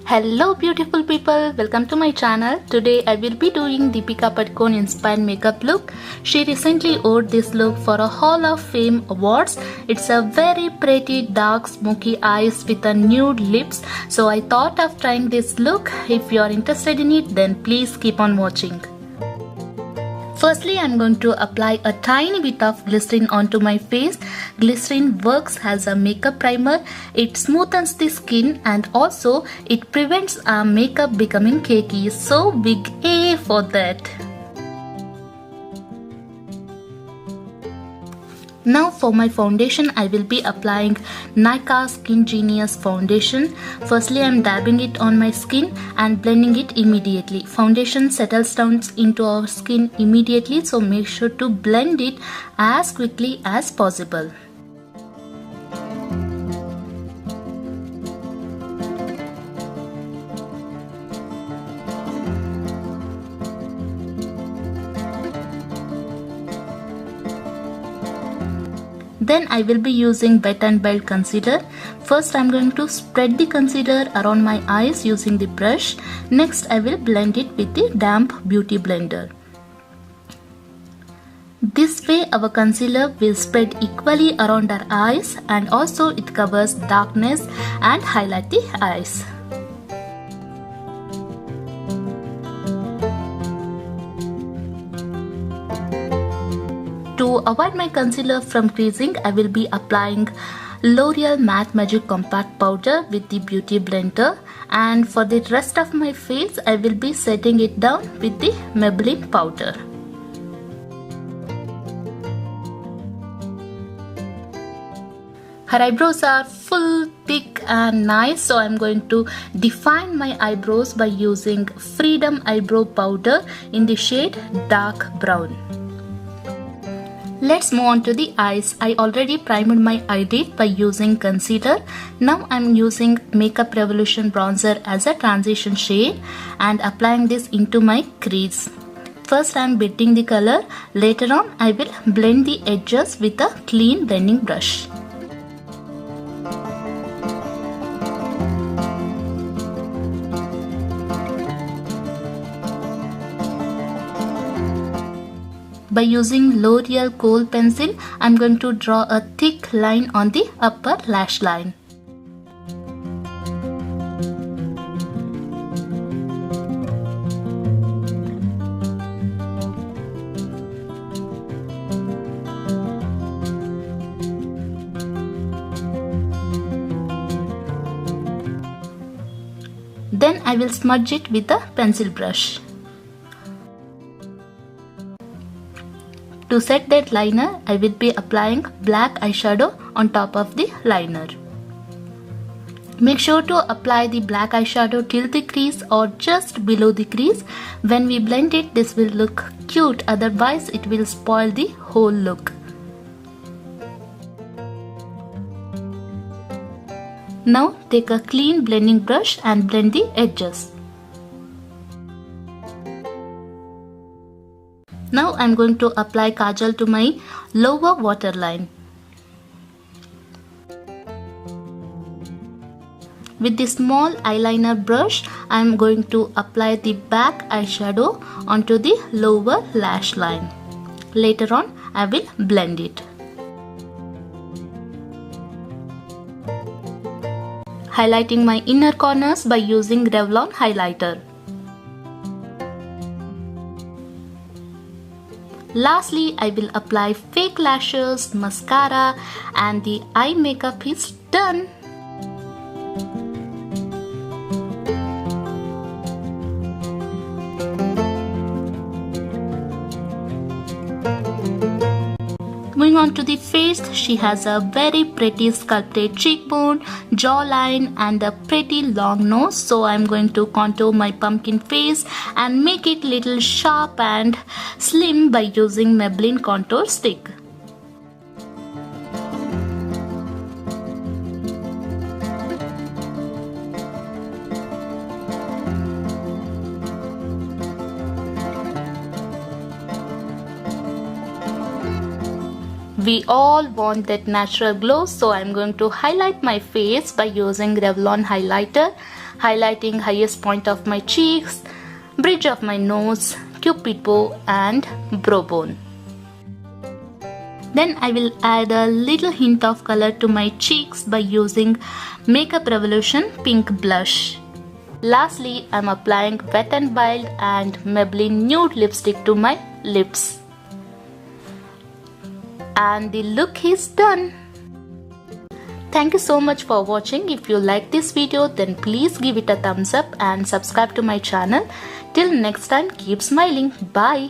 Hello beautiful people, welcome to my channel. Today I will be doing Deepika Padukone inspired makeup look. She recently wore this look for a Hall of Fame awards. It's a very pretty dark smoky eyes with a nude lips. So I thought of trying this look. If you are interested in it, then please keep on watching. Firstly, I'm going to apply a tiny bit of glycerin onto my face. Glycerin works as a makeup primer. It smoothens the skin and also it prevents our makeup becoming cakey. So big A for that. Now for my foundation, I will be applying Nykaa Skin Genius foundation. Firstly, I am dabbing it on my skin and blending it immediately. Foundation settles down into our skin immediately, so make sure to blend it as quickly as possible. Then I will be using Wet n Wild concealer. First I am going to spread the concealer around my eyes using the brush. Next I will blend it with the damp beauty blender. This way our concealer will spread equally around our eyes and also it covers darkness and highlight the eyes. To avoid my concealer from creasing, I will be applying L'Oreal Matte Magic Compact Powder with the beauty blender, and for the rest of my face I will be setting it down with the Maybelline powder. Her eyebrows are full, thick and nice, so I am going to define my eyebrows by using Freedom Eyebrow Powder in the shade Dark Brown. Let's move on to the eyes. I already primed my eyelid by using concealer. Now I'm using Makeup Revolution bronzer as a transition shade and applying this into my crease. First I'm blending the color. Later on I will blend the edges with a clean blending brush. By using L'Oreal Kohl pencil, I am going to draw a thick line on the upper lash line. Then I will smudge it with a pencil brush. To set that liner, I will be applying black eyeshadow on top of the liner. Make sure to apply the black eyeshadow till the crease or just below the crease. When we blend it, this will look cute, otherwise it will spoil the whole look. Now take a clean blending brush and blend the edges. Now I am going to apply kajal to my lower waterline. With the small eyeliner brush, I am going to apply the back eyeshadow onto the lower lash line. Later on, I will blend it. Highlighting my inner corners by using Revlon highlighter. Lastly, I will apply fake lashes, mascara, and the eye makeup is done. Moving on to the face, she has a very pretty sculpted cheekbone, jawline and a pretty long nose. So I'm going to contour my pumpkin face and make it little sharp and slim by using Maybelline contour stick. We all want that natural glow, so I'm going to highlight my face by using Revlon highlighter, highlighting highest point of my cheeks, bridge of my nose, cupid bow and brow bone. Then I will add a little hint of color to my cheeks by using Makeup Revolution Pink Blush. Lastly, I'm applying Wet n Wild and Maybelline Nude lipstick to my lips. And the look is done. Thank you so much for watching. If you like this video, then please give it a thumbs up and subscribe to my channel. Till next time, keep smiling. Bye.